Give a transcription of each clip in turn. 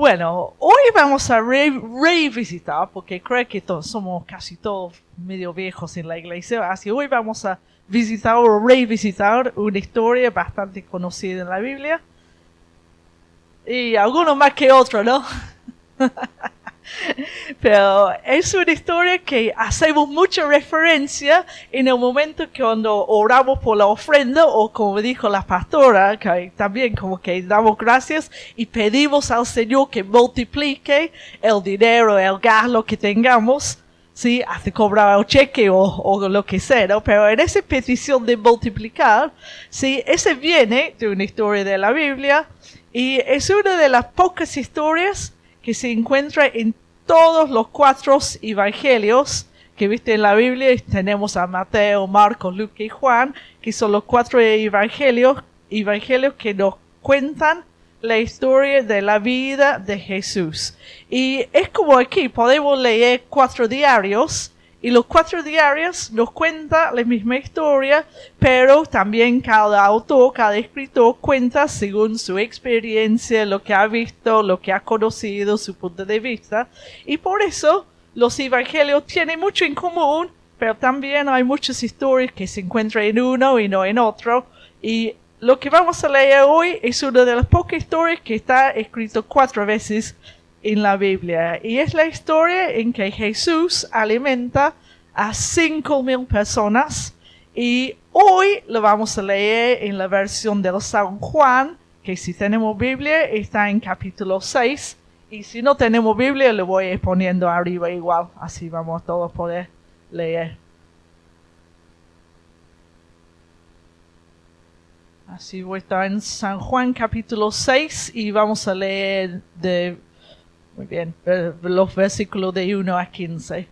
Bueno, hoy vamos a revisitar, porque creo que somos casi todos medio viejos en la iglesia, así hoy vamos a visitar o revisitar una historia bastante conocida en la Biblia. Y algunos más que otros, ¿no? Pero es una historia que hacemos mucha referencia en el momento que cuando oramos por la ofrenda, o como dijo la pastora, que también como que damos gracias y pedimos al Señor que multiplique el dinero, el gas, lo que tengamos, ¿sí? Hasta cobrar el cheque o lo que sea, ¿no? Pero en esa petición de multiplicar, ¿sí? Ese viene de una historia de la Biblia y es una de las pocas historias que se encuentra en todos los 4 evangelios que viste en la Biblia. Tenemos a Mateo, Marcos, Lucas y Juan, que son los 4 evangelios que nos cuentan la historia de la vida de Jesús. Y es como aquí, podemos leer 4 diarios, y los 4 diarios nos cuentan la misma historia, pero también cada autor, cada escritor cuenta según su experiencia, lo que ha visto, lo que ha conocido, su punto de vista. Y por eso los evangelios tienen mucho en común, pero también hay muchas historias que se encuentran en uno y no en otro. Y lo que vamos a leer hoy es una de las pocas historias que está escrito 4 veces en la Biblia, y es la historia en que Jesús alimenta a 5,000 personas, y hoy lo vamos a leer en la versión del San Juan, que si tenemos Biblia está en capítulo 6, y si no tenemos Biblia lo voy a ir poniendo arriba igual, así vamos a todos poder leer. Así voy a estar en San Juan capítulo 6 y vamos a leer muy bien, los versículos de 1 a 15.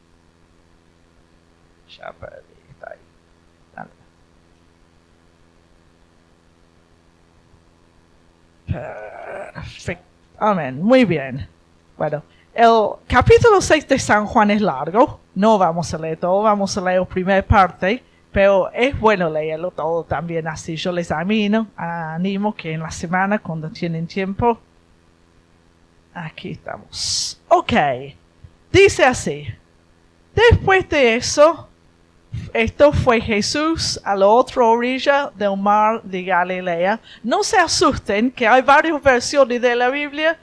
Ya perdí, está ahí. Dale. Perfecto. Amén. Muy bien. Bueno, el capítulo 6 de San Juan es largo. No vamos a leer todo, vamos a leer la primera parte. Pero es bueno leerlo todo también, así yo les animo que en la semana, cuando tienen tiempo. Aquí estamos. Ok. Dice así. Después de eso, esto fue Jesús a la otra orilla del mar de Galilea. No se asusten que hay varias versiones de la Biblia.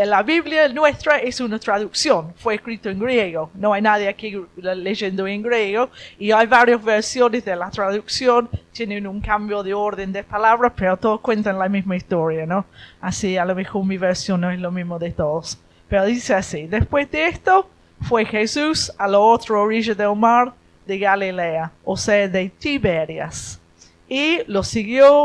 La Biblia nuestra es una traducción. Fue escrito en griego. No hay nadie aquí leyendo en griego. Y hay varias versiones de la traducción. Tienen un cambio de orden de palabras, pero todos cuentan la misma historia, ¿no? Así, a lo mejor mi versión no es lo mismo de todos. Pero dice así. Después de esto, fue Jesús a la otra orilla del mar de Galilea, o sea, de Tiberias. Y lo seguía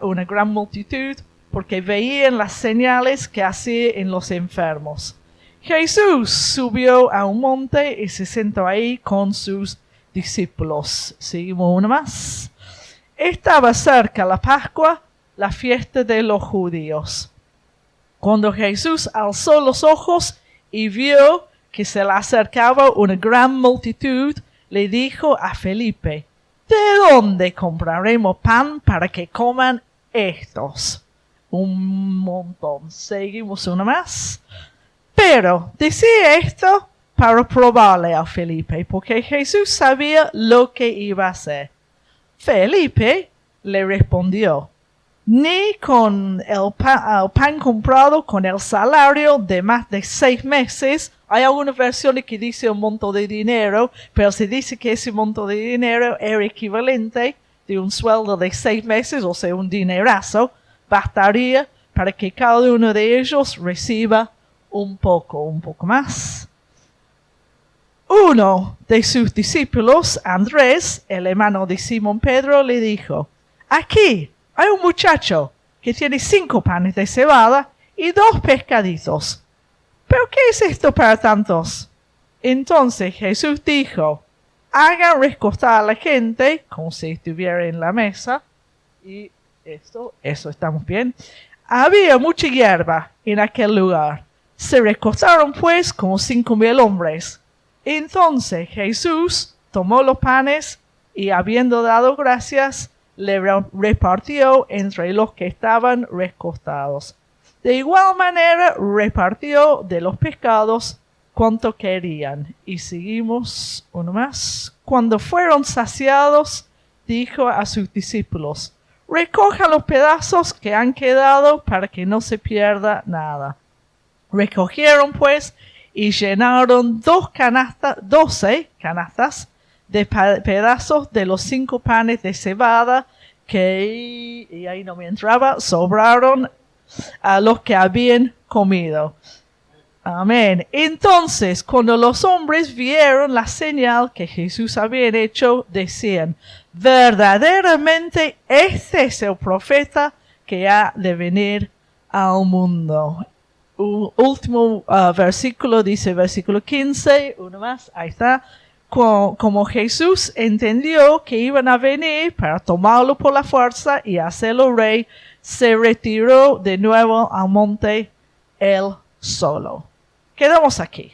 una gran multitud, porque veían las señales que hacía en los enfermos. Jesús subió a un monte y se sentó ahí con sus discípulos. Seguimos una más. Estaba cerca la Pascua, la fiesta de los judíos. Cuando Jesús alzó los ojos y vio que se le acercaba una gran multitud, le dijo a Felipe: ¿de dónde compraremos pan para que coman estos? Un montón. Seguimos una más. Pero decía esto para probarle a Felipe, porque Jesús sabía lo que iba a hacer. Felipe le respondió: ni con el pan comprado con el salario de más de 6 meses. Hay algunas versiones que dice un monto de dinero, pero se dice que ese monto de dinero era equivalente de un sueldo de 6 meses, o sea, un dinerazo. Bastaría para que cada uno de ellos reciba un poco más. Uno de sus discípulos, Andrés, el hermano de Simón Pedro, le dijo: aquí hay un muchacho que tiene 5 panes de cebada y 2 pescaditos. ¿Pero qué es esto para tantos? Entonces Jesús dijo: hagan recostar a la gente como si estuviera en la mesa. Y eso estamos bien. Había mucha hierba en aquel lugar. Se recostaron pues como 5,000 hombres. Entonces Jesús tomó los panes y, habiendo dado gracias, le repartió entre los que estaban recostados. De igual manera repartió de los pescados cuanto querían. Y seguimos uno más. Cuando fueron saciados, dijo a sus discípulos: recojan los pedazos que han quedado para que no se pierda nada. Recogieron pues y llenaron 12 canastas de pedazos de los 5 panes de cebada que, y ahí no me entraba, sobraron a los que habían comido. Amén. Entonces, cuando los hombres vieron la señal que Jesús había hecho, decían: verdaderamente este es el profeta que ha de venir al mundo. Último versículo, dice versículo 15, uno más, ahí está. Como Jesús entendió que iban a venir para tomarlo por la fuerza y hacerlo rey, se retiró de nuevo al monte él solo. Quedamos aquí.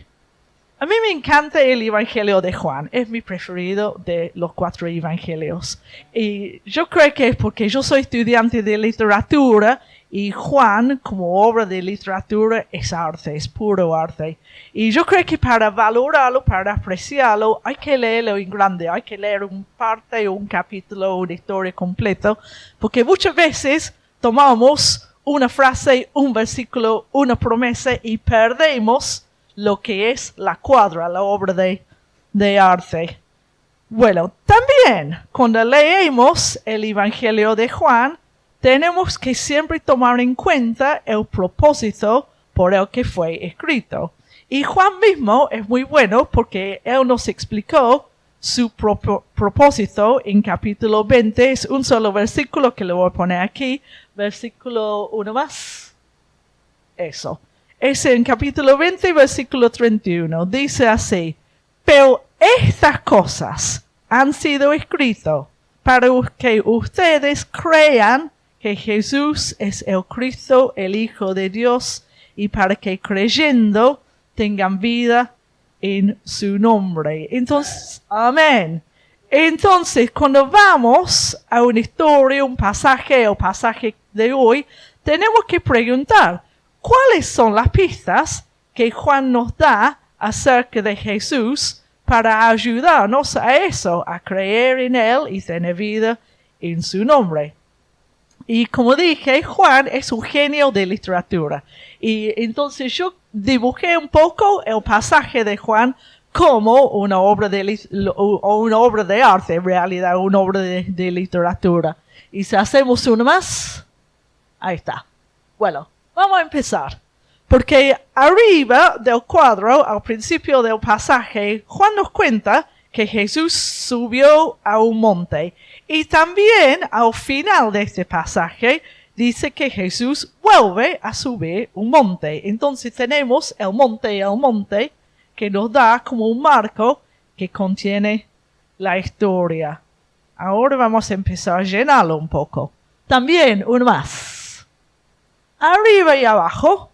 A mí me encanta el Evangelio de Juan. Es mi preferido de los 4 evangelios. Y yo creo que es porque yo soy estudiante de literatura y Juan, como obra de literatura, es arte, es puro arte. Y yo creo que para valorarlo, para apreciarlo, hay que leerlo en grande. Hay que leer un parte, un capítulo, una historia completa. Porque muchas veces tomamos una frase, un versículo, una promesa y perdemos lo que es la cuadra, la obra de arte. Bueno, también cuando leemos el Evangelio de Juan, tenemos que siempre tomar en cuenta el propósito por el que fue escrito. Y Juan mismo es muy bueno porque él nos explicó su propósito en capítulo 20. Es un solo versículo que le voy a poner aquí. Versículo 1 más. Eso. Es en capítulo 20, versículo 31. Dice así: pero estas cosas han sido escritas para que ustedes crean que Jesús es el Cristo, el Hijo de Dios, y para que creyendo tengan vida en su nombre. Entonces, amén. Entonces, cuando vamos a una historia, un pasaje, el pasaje de hoy, tenemos que preguntar: ¿cuáles son las pistas que Juan nos da acerca de Jesús para ayudarnos a eso, a creer en Él y tener vida en su nombre? Y como dije, Juan es un genio de literatura. Y entonces yo dibujé un poco el pasaje de Juan como una obra de arte, en realidad, una obra de literatura. Y si hacemos una más, ahí está. Bueno, vamos a empezar. Porque arriba del cuadro, al principio del pasaje, Juan nos cuenta que Jesús subió a un monte. Y también al final de este pasaje dice que Jesús vuelve a subir un monte. Entonces tenemos el monte que nos da como un marco que contiene la historia. Ahora vamos a empezar a llenarlo un poco. También uno más. Arriba y abajo,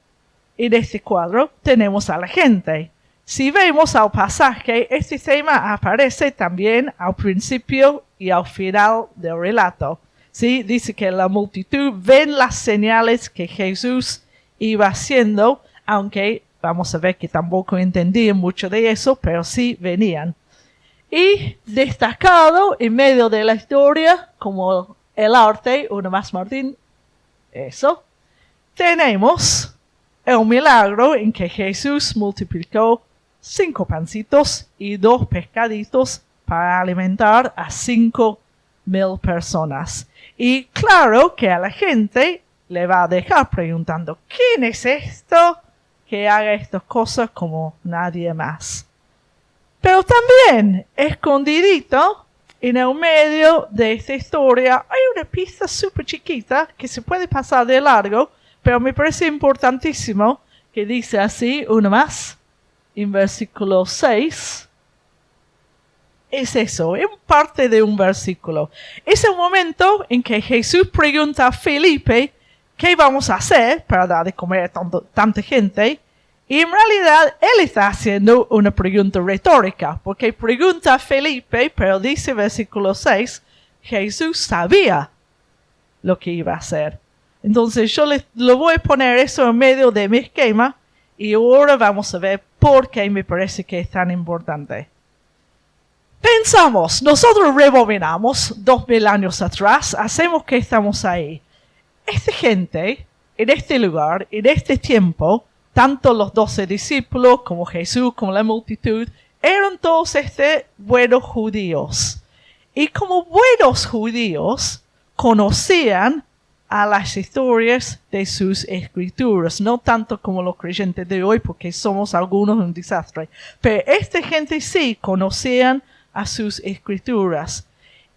en este cuadro, tenemos a la gente. Si vemos al pasaje, este tema aparece también al principio y al final del relato. ¿Sí? Dice que la multitud ven las señales que Jesús iba haciendo, aunque vamos a ver que tampoco entendían mucho de eso, pero sí venían. Y destacado en medio de la historia, como el arte, uno más Martín, eso, tenemos el milagro en que Jesús multiplicó 5 pancitos y 2 pescaditos para alimentar a 5,000 personas. Y claro que a la gente le va a dejar preguntando: ¿quién es esto que haga estas cosas como nadie más? Pero también, escondidito en el medio de esta historia, hay una pista súper chiquita que se puede pasar de largo, pero me parece importantísimo, que dice así, uno más, en versículo 6. Es eso, es parte de un versículo. Es el momento en que Jesús pregunta a Felipe: ¿qué vamos a hacer para dar de comer a tanta gente? Y en realidad él está haciendo una pregunta retórica, porque pregunta a Felipe, pero dice versículo 6, Jesús sabía lo que iba a hacer. Entonces yo lo voy a poner eso en medio de mi esquema y ahora vamos a ver por qué me parece que es tan importante. Pensamos, nosotros rebobinamos 2000 años atrás, hacemos que estamos ahí. Esta gente, en este lugar, en este tiempo, tanto los 12 discípulos como Jesús, como la multitud, eran todos buenos judíos. Y como buenos judíos, conocían a las historias de sus escrituras, no tanto como los creyentes de hoy, porque somos algunos un desastre. Pero esta gente sí conocían a sus escrituras.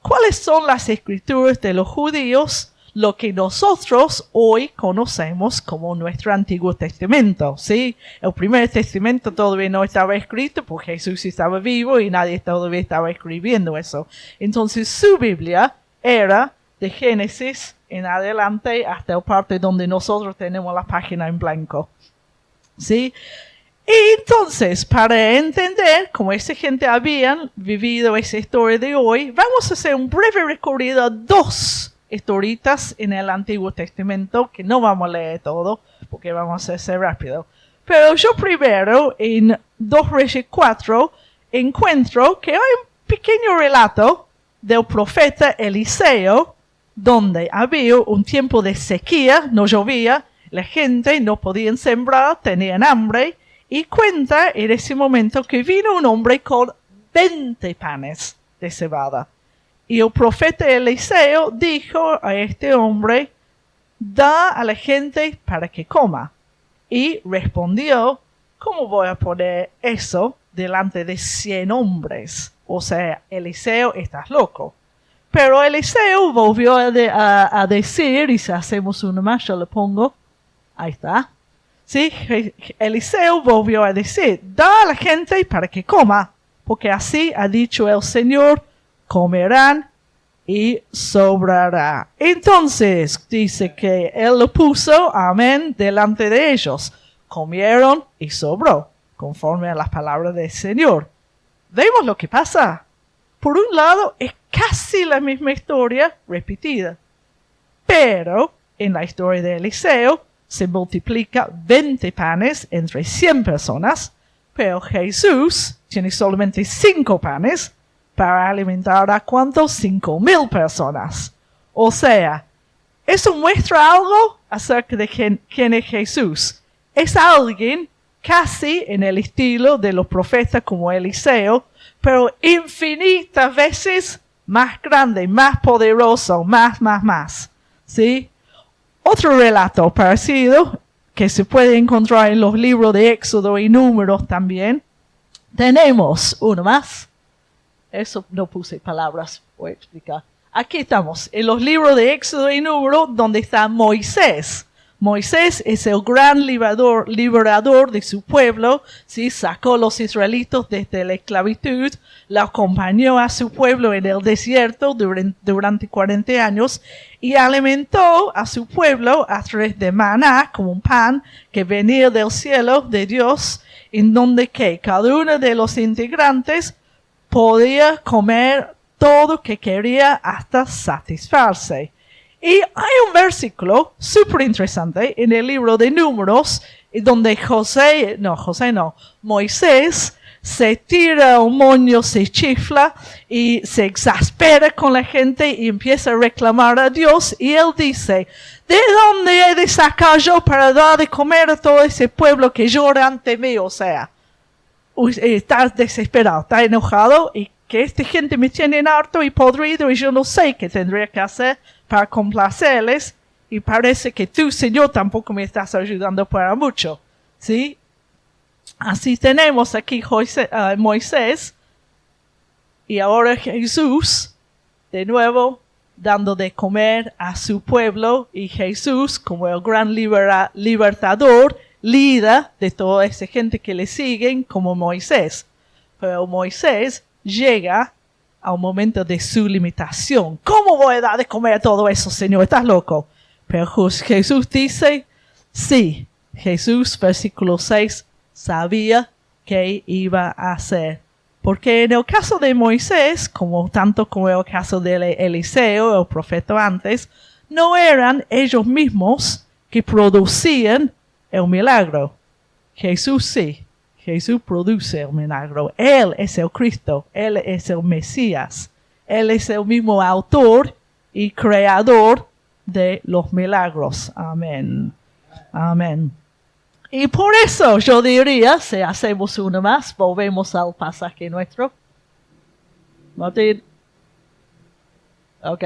¿Cuáles son las escrituras de los judíos? Lo que nosotros hoy conocemos como nuestro Antiguo Testamento, ¿sí? El Primer Testamento todavía no estaba escrito porque Jesús estaba vivo y nadie todavía estaba escribiendo eso. Entonces su Biblia era de Génesis en adelante hasta la parte donde nosotros tenemos la página en blanco, ¿sí? Y entonces, para entender cómo esa gente habían vivido esa historia de hoy, vamos a hacer un breve recorrido a 2 historitas en el Antiguo Testamento, que no vamos a leer todo, porque vamos a hacer rápido. Pero yo primero, en 2 Reyes 4, encuentro que hay un pequeño relato del profeta Eliseo, donde había un tiempo de sequía, no llovía, la gente no podía sembrar, tenían hambre, y cuenta en ese momento que vino un hombre con 20 panes de cebada. Y el profeta Eliseo dijo a este hombre, da a la gente para que coma. Y respondió, ¿cómo voy a poner eso delante de 100 hombres? O sea, Eliseo, estás loco. Pero Eliseo volvió a decir, y si hacemos uno más, yo le pongo, ahí está. Sí, Eliseo volvió a decir, da a la gente para que coma, porque así ha dicho el Señor, comerán y sobrará. Entonces, dice que él lo puso, amén, delante de ellos. Comieron y sobró, conforme a las palabras del Señor. Vemos lo que pasa. Por un lado, es casi la misma historia repetida. Pero, en la historia de Eliseo, se multiplica 20 panes entre 100 personas, pero Jesús tiene solamente 5 panes para alimentar a ¿cuántos? 5,000 personas. O sea, eso muestra algo acerca de quién es Jesús. Es alguien casi en el estilo de los profetas como Eliseo, pero infinitas veces más grande, más poderoso, más. ¿Sí? Otro relato parecido que se puede encontrar en los libros de Éxodo y Números también. Tenemos uno más. Eso no puse palabras, voy a explicar. Aquí estamos, en los libros de Éxodo y Números, donde está Moisés. Moisés es el gran liberador de su pueblo, ¿sí? Sacó a los israelitas desde la esclavitud, la acompañó a su pueblo en el desierto durante 40 años y alimentó a su pueblo a través de maná, como un pan que venía del cielo de Dios, en donde que cada uno de los integrantes podía comer todo lo que quería hasta satisfarse. Y hay un versículo súper interesante en el libro de Números, donde Moisés se tira un moño, se chifla y se exaspera con la gente y empieza a reclamar a Dios. Y él dice, ¿de dónde he de sacar yo para dar de comer a todo ese pueblo que llora ante mí? O sea, está desesperado, está enojado y que esta gente me tiene harto y podrido y yo no sé qué tendría que hacer para complacerles y parece que tú, Señor, tampoco me estás ayudando para mucho, ¿sí? Así tenemos aquí Moisés y ahora Jesús, de nuevo, dando de comer a su pueblo y Jesús como el gran libertador, líder de toda esa gente que le siguen como Moisés. Pero Moisés llega a un momento de su limitación. ¿Cómo voy a dar de comer a todo eso, Señor? ¿Estás loco? Pero Jesús dice, sí. Jesús, versículo 6, sabía qué iba a hacer. Porque en el caso de Moisés, tanto como en el caso de Eliseo, el profeta antes, No eran ellos mismos que producían el milagro. Jesús sí. Jesús produce el milagro. Él es el Cristo. Él es el Mesías. Él es el mismo autor y creador de los milagros. Amén. Amén. Y por eso yo diría, si hacemos uno más, volvemos al pasaje nuestro. Martín. Ok.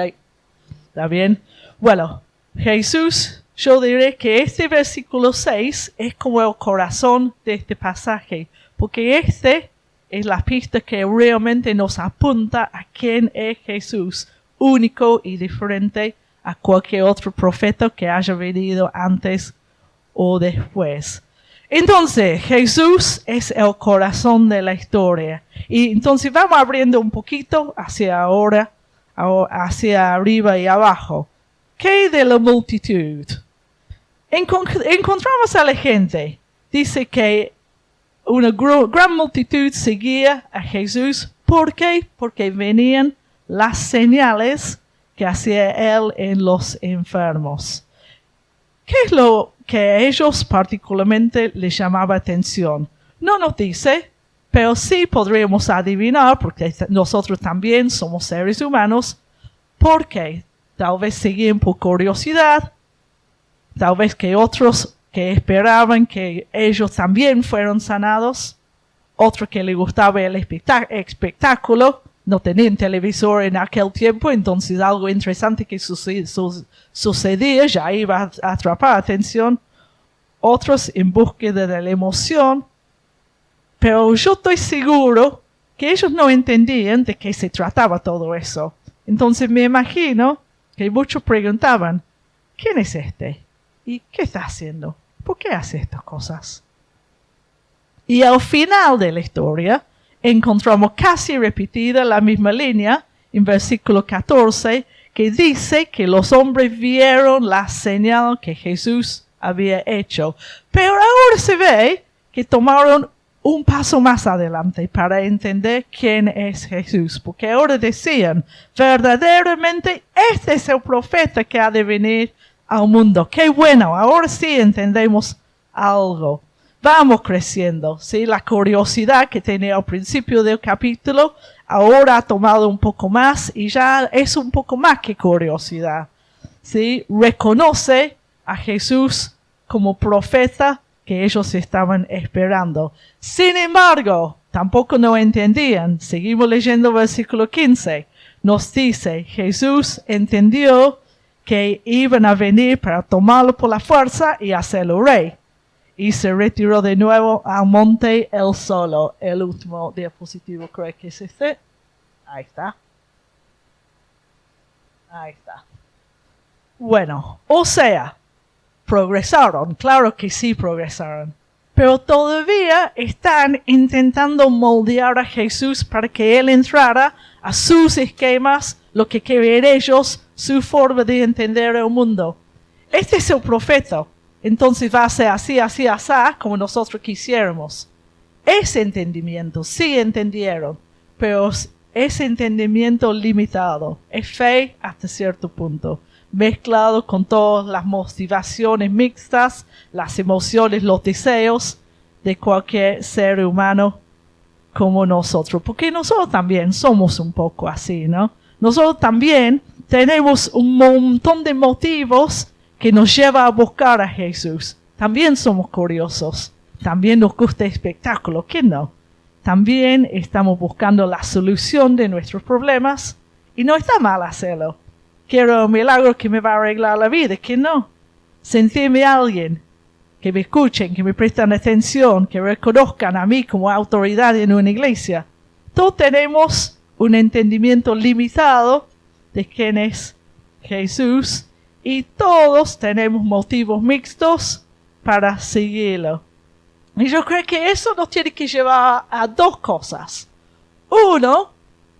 ¿Está bien? Bueno, Jesús, yo diré que este versículo 6 es como el corazón de este pasaje, porque este es la pista que realmente nos apunta a quién es Jesús, único y diferente a cualquier otro profeta que haya venido antes o después. Entonces, Jesús es el corazón de la historia. Y entonces vamos abriendo un poquito hacia ahora, hacia arriba y abajo. ¿Qué de la multitud? Encontramos a la gente. Dice que una gran multitud seguía a Jesús. ¿Por qué? Porque venían las señales que hacía él en los enfermos. ¿Qué es lo que a ellos particularmente les llamaba atención? No nos dice, pero sí podríamos adivinar, porque nosotros también somos seres humanos, porque tal vez seguían por curiosidad, tal vez que otros que esperaban que ellos también fueran sanados, otro que le gustaba el espectáculo, no tenían televisor en aquel tiempo, entonces algo interesante que sucedía ya iba a atrapar atención. Otros en búsqueda de la emoción. Pero yo estoy seguro que ellos no entendían de qué se trataba todo eso. Entonces me imagino que muchos preguntaban, ¿quién es este? ¿Y qué está haciendo? ¿Por qué hace estas cosas? Y al final de la historia, encontramos casi repetida la misma línea en versículo 14, que dice que los hombres vieron la señal que Jesús había hecho. Pero ahora se ve que tomaron un paso más adelante para entender quién es Jesús. Porque ahora decían, verdaderamente este es el profeta que ha de venir al mundo. ¡Qué bueno! Ahora sí entendemos algo. Vamos creciendo, ¿sí? La curiosidad que tenía al principio del capítulo, ahora ha tomado un poco más y ya es un poco más que curiosidad, ¿sí? Reconoce a Jesús como profeta que ellos estaban esperando. Sin embargo, tampoco no entendían. Seguimos leyendo versículo 15. Nos dice, Jesús entendió que iban a venir para tomarlo por la fuerza y hacerlo rey. Y se retiró de nuevo al monte él solo. El último diapositivo creo que es este. Ahí está. Ahí está. Bueno, o sea, progresaron. Claro que sí progresaron. Pero todavía están intentando moldear a Jesús para que él entrara a sus esquemas, lo que quieren ellos, su forma de entender el mundo. Este es el profeta. Entonces va a ser así, así, así, como nosotros quisiéramos. Ese entendimiento, sí entendieron, pero ese entendimiento limitado, es fe hasta cierto punto, mezclado con todas las motivaciones mixtas, las emociones, los deseos de cualquier ser humano como nosotros. Porque nosotros también somos un poco así, ¿no? Nosotros también tenemos un montón de motivos que nos lleva a buscar a Jesús. También somos curiosos. También nos gusta el espectáculo. ¿Quién no? También estamos buscando la solución de nuestros problemas. Y no está mal hacerlo. Quiero un milagro que me va a arreglar la vida. ¿Quién no? Sentirme a alguien. Que me escuchen, que me prestan atención, que reconozcan a mí como autoridad en una iglesia. Todos tenemos un entendimiento limitado de quién es Jesús. Y todos tenemos motivos mixtos para seguirlo. Y yo creo que eso nos tiene que llevar a dos cosas. Uno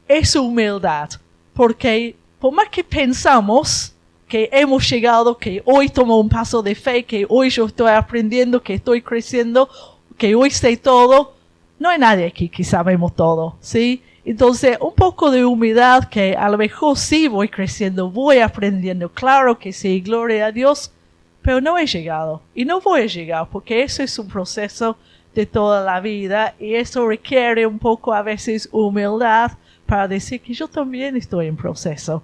es humildad. Porque por más que pensamos que hemos llegado, que hoy tomo un paso de fe, que hoy yo estoy aprendiendo, que estoy creciendo, que hoy sé todo, no hay nadie aquí que sabemos todo, ¿sí? Entonces, un poco de humildad que a lo mejor sí voy creciendo, voy aprendiendo. Claro que sí, gloria a Dios, pero no he llegado y no voy a llegar porque eso es un proceso de toda la vida y eso requiere un poco a veces humildad para decir que yo también estoy en proceso.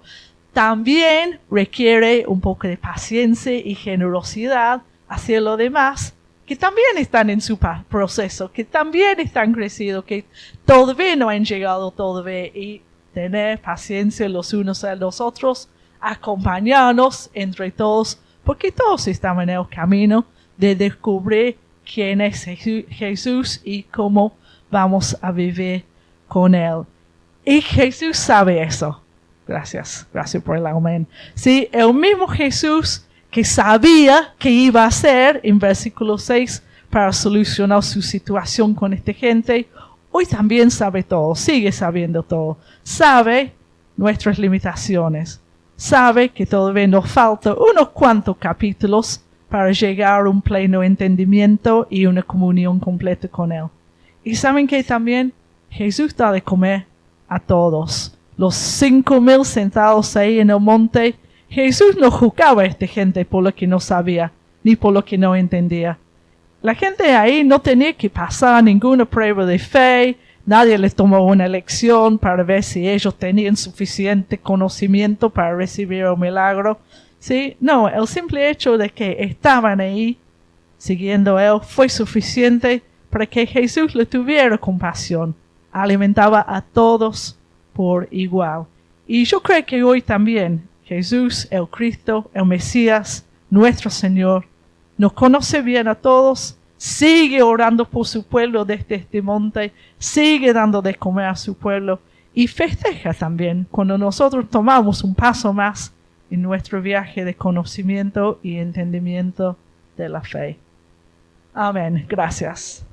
También requiere un poco de paciencia y generosidad hacia los demás que también están en su proceso, que también están creciendo, que todavía no han llegado todavía y tener paciencia los unos a los otros, acompañarnos entre todos, porque todos estamos en el camino de descubrir quién es Jesús y cómo vamos a vivir con Él. Y Jesús sabe eso. Gracias por el amén. Sí, el mismo Jesús que sabía que iba a hacer en versículo 6 para solucionar su situación con esta gente, hoy también sabe todo, sigue sabiendo todo. Sabe nuestras limitaciones. Sabe que todavía nos faltan unos cuantos capítulos para llegar a un pleno entendimiento y una comunión completa con Él. Y saben que también Jesús da de comer a todos. Los 5,000 sentados ahí en el monte, Jesús no juzgaba a esta gente por lo que no sabía, ni por lo que no entendía. La gente ahí no tenía que pasar ninguna prueba de fe, nadie les tomó una lección para ver si ellos tenían suficiente conocimiento para recibir el milagro. ¿Sí? No, el simple hecho de que estaban ahí siguiendo a Él fue suficiente para que Jesús le tuviera compasión. Alimentaba a todos por igual. Y yo creo que hoy también Jesús, el Cristo, el Mesías, nuestro Señor, nos conoce bien a todos, sigue orando por su pueblo desde este monte, sigue dando de comer a su pueblo y festeja también cuando nosotros tomamos un paso más en nuestro viaje de conocimiento y entendimiento de la fe. Amén. Gracias.